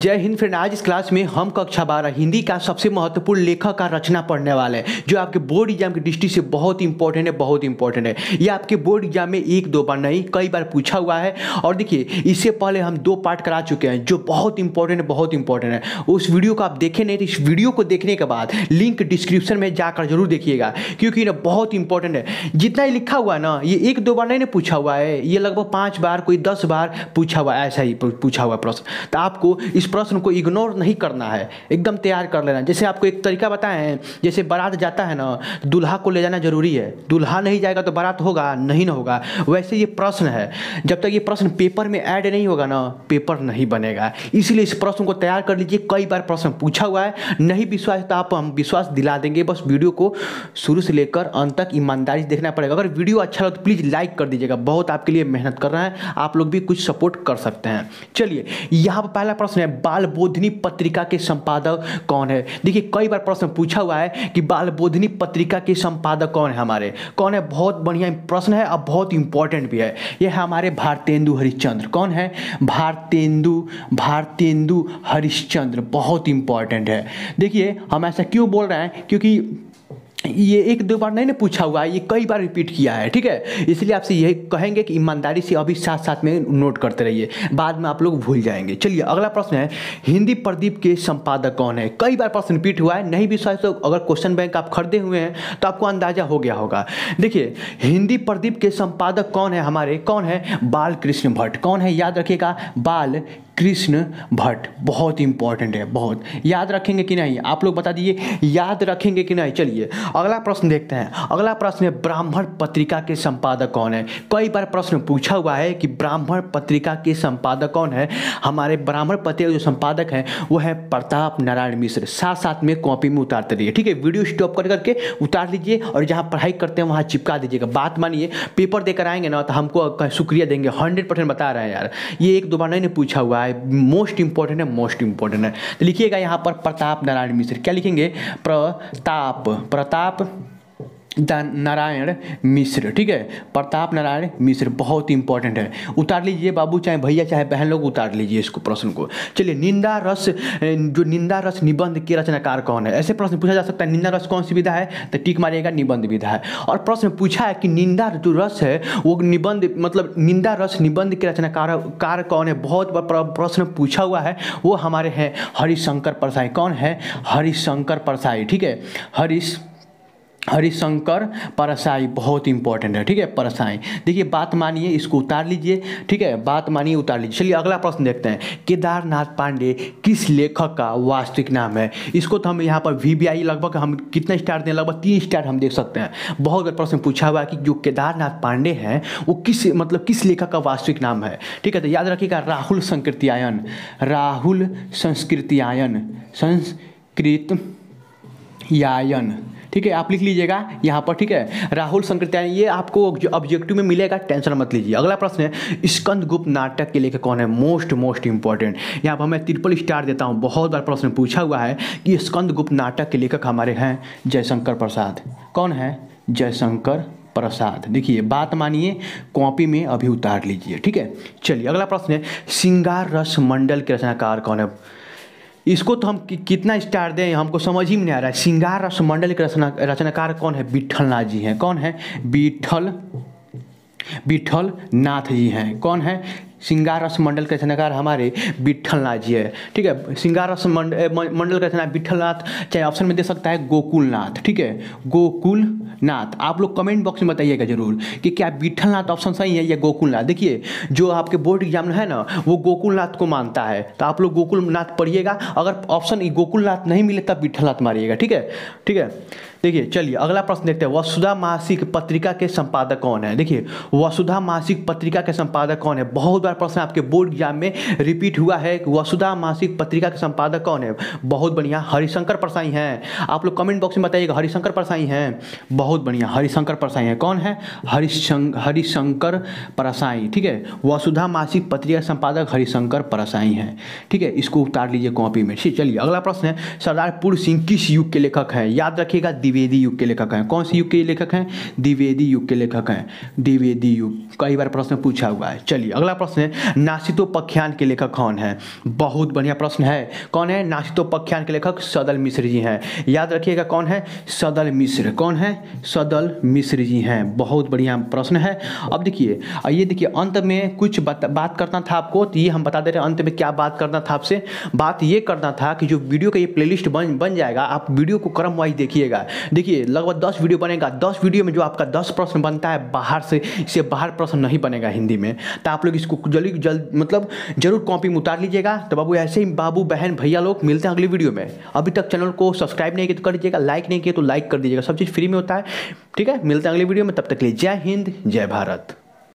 जय हिंद फ्रेंड। आज इस क्लास में हम कक्षा 12 हिंदी का सबसे महत्वपूर्ण लेखक का रचना पढ़ने वाले हैं जो आपके बोर्ड एग्जाम की दृष्टि से बहुत इंपॉर्टेंट है, बहुत इंपॉर्टेंट है। ये आपके बोर्ड एग्जाम में एक दो बार नहीं कई बार पूछा हुआ है। और देखिए, इससे पहले हम 2 पार्ट करा चुके हैं जो बहुत इंपॉर्टेंट है, बहुत इंपॉर्टेंट है। उस वीडियो को आप देखें नहीं तो इस वीडियो को देखने के बाद लिंक डिस्क्रिप्शन में जाकर जरूर देखिएगा, क्योंकि ना बहुत इंपॉर्टेंट है। जितना ही लिखा हुआ है ना, ये एक दो बार नहीं पूछा हुआ है, ये लगभग 5 बार कोई 10 बार पूछा हुआ है, ऐसा ही पूछा हुआ प्रश्न। तो आपको इस प्रश्न को इग्नोर नहीं करना है, एकदम तैयार कर लेना। जैसे आपको एक तरीका बताए हैं, जैसे बारात जाता है ना, दूल्हा को ले जाना जरूरी है। दूल्हा नहीं जाएगा तो बारात होगा नहीं ना होगा। वैसे ये प्रश्न है, जब तक ये प्रश्न पेपर में ऐड नहीं होगा ना, पेपर नहीं बनेगा। इसलिए इस प्रश्न को तैयार कर लीजिए। कई बार प्रश्न पूछा हुआ है, नहीं विश्वास तो आप हम विश्वास दिला देंगे। बस वीडियो को शुरू से लेकर अंत तक ईमानदारी से देखना पड़ेगा। अगर वीडियो अच्छा लगे तो प्लीज़ लाइक कर दीजिएगा, बहुत आपके लिए मेहनत कर रहे हैं, आप लोग भी कुछ सपोर्ट कर सकते हैं। चलिए, यहाँ पर पहला प्रश्न है, बाल बोधिनी पत्रिका के संपादक कौन है। देखिए, कई बार प्रश्न पूछा हुआ है कि बाल बोधिनी पत्रिका के संपादक कौन है, हमारे कौन है। बहुत बढ़िया प्रश्न है और बहुत इंपॉर्टेंट भी है। यह है हमारे भारतेंदु हरिश्चंद्र। कौन है? भारतेंदु हरिश्चंद्र, बहुत इंपॉर्टेंट है। देखिए, हम ऐसा क्यों बोल रहे हैं, क्योंकि ये एक दो बार नहीं ना पूछा हुआ है, ये कई बार रिपीट किया है, ठीक है। इसलिए आपसे यही कहेंगे कि ईमानदारी से अभी साथ साथ में नोट करते रहिए, बाद में आप लोग भूल जाएंगे। चलिए, अगला प्रश्न है, हिंदी प्रदीप के संपादक कौन है। कई बार प्रश्न रिपीट हुआ है, नहीं विश्वास तो अगर क्वेश्चन बैंक आप खरीदे हुए हैं तो आपको अंदाजा हो गया होगा। देखिए, हिंदी प्रदीप के संपादक कौन है हमारे, कौन है? बालकृष्ण भट्ट। कौन है? याद रखिएगा, बालकृष्ण भट्ट, बहुत इंपॉर्टेंट है, बहुत। याद रखेंगे कि नहीं आप लोग बता दीजिए, याद रखेंगे कि नहीं। चलिए, अगला प्रश्न देखते हैं। अगला प्रश्न है, ब्राह्मण पत्रिका के संपादक कौन है। कई बार प्रश्न पूछा हुआ है कि ब्राह्मण पत्रिका के संपादक कौन है। हमारे ब्राह्मण पत्रिका जो संपादक हैं वो है प्रताप नारायण मिश्र। साथ साथ में कॉपी में उतारते रहिए, ठीक है। वीडियो स्टॉप कर करके उतार लीजिए और जहाँ पढ़ाई करते हैं वहाँ चिपका दीजिएगा। बात मानिए, पेपर देकर आएंगे ना तो हमको शुक्रिया देंगे। 100% बता रहे हैं यार, ये एक दो बार नहीं पूछा हुआ है, मोस्ट इंपॉर्टेंट है, मोस्ट इंपॉर्टेंट है। तो लिखिएगा यहाँ पर प्रताप नारायण मिश्र। क्या लिखेंगे? प्रताप नारायण मिश्र, ठीक है। प्रताप नारायण मिश्र बहुत इंपॉर्टेंट है, उतार लीजिए बाबू, चाहे भैया चाहे बहन लोग उतार लीजिए इसको, प्रश्न को। चलिए, निंदा रस निबंध के रचनाकार कौन है। ऐसे प्रश्न पूछा जा सकता है, निंदा रस कौन सी विधा है, तो टिक मारिएगा, निबंध विधा है। और प्रश्न पूछा है कि निंदा जो रस है वो निबंध, मतलब निंदा रस निबंध के रचनाकार कौन है। बहुत बड़ा प्रश्न पूछा हुआ है, वो हमारे हैं हरिशंकर परसाई। कौन है? हरिशंकर परसाई, ठीक है। हरिशंकर परसाई बहुत इंपॉर्टेंट है, ठीक है। परसाई, देखिए बात मानिए, इसको उतार लीजिए, ठीक है। बात मानिए, उतार लीजिए। चलिए, अगला प्रश्न देखते हैं, केदारनाथ पांडे किस लेखक का वास्तविक नाम है। इसको तो हम यहाँ पर VBI लगभग हम कितना स्टार दें, लगभग 3 स्टार हम देख सकते हैं। बहुत बार प्रश्न पूछा हुआ है कि जो केदारनाथ पांडे हैं वो किस लेखक का वास्तविक नाम है, ठीक है। तो याद रखिएगा, राहुल संकृत्यायन, ठीक है। आप लिख लीजिएगा यहाँ पर, ठीक है, राहुल संकृत्यायन। ये आपको जो ऑब्जेक्टिव में मिलेगा, टेंशन मत लीजिए। अगला प्रश्न है, स्कंदगुप्त नाटक के लेखक कौन है। मोस्ट इंपॉर्टेंट, यहाँ पर मैं 3 स्टार देता हूँ। बहुत बार प्रश्न पूछा हुआ है कि स्कंदगुप्त नाटक के लेखक हमारे हैं जयशंकर प्रसाद। कौन है? जयशंकर प्रसाद। देखिए, बात मानिए, कॉपी में अभी उतार लीजिए, ठीक है। चलिए, अगला प्रश्न है, श्रृंगार रस मंडल के रचनाकार कौन है। इसको तो हम कितना स्टार दें, हमको समझ ही में नहीं आ रहा है। श्रृंगार रस मंडल के रचनाकार कौन है? विठलनाथ जी हैं। कौन है? विठलनाथ जी हैं। कौन है? श्रृंगार रस मंडल के रचनाकार हमारे विठलनाथ जी है, ठीक है। श्रृंगार रस मंडल का रचना विठलनाथ, चाहे ऑप्शन में दे सकता है गोकुलनाथ, ठीक है, गोकुलनाथ। आप लोग कमेंट बॉक्स में बताइएगा जरूर कि क्या विठलनाथ ऑप्शन सही है या गोकुलनाथ। देखिए, जो आपके बोर्ड एग्जाम है ना, वो गोकुलनाथ को मानता है, तो आप लोग गोकुलनाथ पढ़िएगा। अगर ऑप्शन गोकुलनाथ नहीं मिले तब विठलनाथ मारिएगा, ठीक है, ठीक है। देखिए, चलिए अगला प्रश्न देखते हैं, वसुधा मासिक पत्रिका के संपादक कौन है। देखिए, वसुधा मासिक पत्रिका के संपादक कौन है। बहुत बार प्रश्न आपके बोर्ड एग्जाम में रिपीट हुआ है, वसुधा मासिक पत्रिका के संपादक कौन है। बहुत बढ़िया, हरिशंकर परसाई हैं। आप लोग कमेंट बॉक्स में बताइएगा, हरिशंकर परसाई हैं। बहुत बढ़िया, हरिशंकर परसाई है। कौन है? हरिशंकर परसाई, ठीक है। वसुधा मासिक पत्रिका संपादक हरिशंकर परसाई हैं, ठीक है। इसको उतार लीजिए कॉपी में। चलिए अगला प्रश्न है, सरदार पूर्ण सिंह किस युग के लेखक हैं? याद रखिएगा, द्विवेदी युग के लेखक हैं। कौन से युग के लेखक हैं? द्विवेदी युग के लेखक हैं, द्विवेदी युग। कई बार प्रश्न पूछा हुआ है। चलिए अगला प्रश्न है, नासितोपख्यान के लेखक कौन है? बहुत बढ़िया प्रश्न है। कौन है? नासितोपख्यान के लेखक सदल मिश्र जी हैं। याद रखिएगा, कौन है? सदल मिश्र। कौन है? सदल मिश्र जी हैं। बहुत बढ़िया प्रश्न है। अब देखिए, ये देखिए, अंत में कुछ बात करना था आपको, तो ये हम बता दे रहे हैं अंत में क्या बात करना था आपसे। बात ये करना था कि जो वीडियो का ये प्लेलिस्ट बन जाएगा, आप वीडियो को क्रम वाइज देखिएगा। देखिए लगभग 10 वीडियो बनेगा। 10 वीडियो में जो आपका 10 प्रश्न बनता है बाहर से, इससे बाहर प्रश्न नहीं बनेगा हिंदी में। तो आप लोग इसको जल्द मतलब जरूर कॉपी में उतार लीजिएगा। तो बाबू ऐसे ही बाबू बहन भैया लोग मिलते हैं अगली वीडियो में। अभी तक चैनल को सब्सक्राइब नहीं किया तो कर दीजिएगा, लाइक नहीं किया तो लाइक कर दीजिएगा। सब चीज़ फ्री में होता है, ठीक है। मिलते हैं अगली वीडियो में, तब तक के लिए जय हिंद, जय भारत।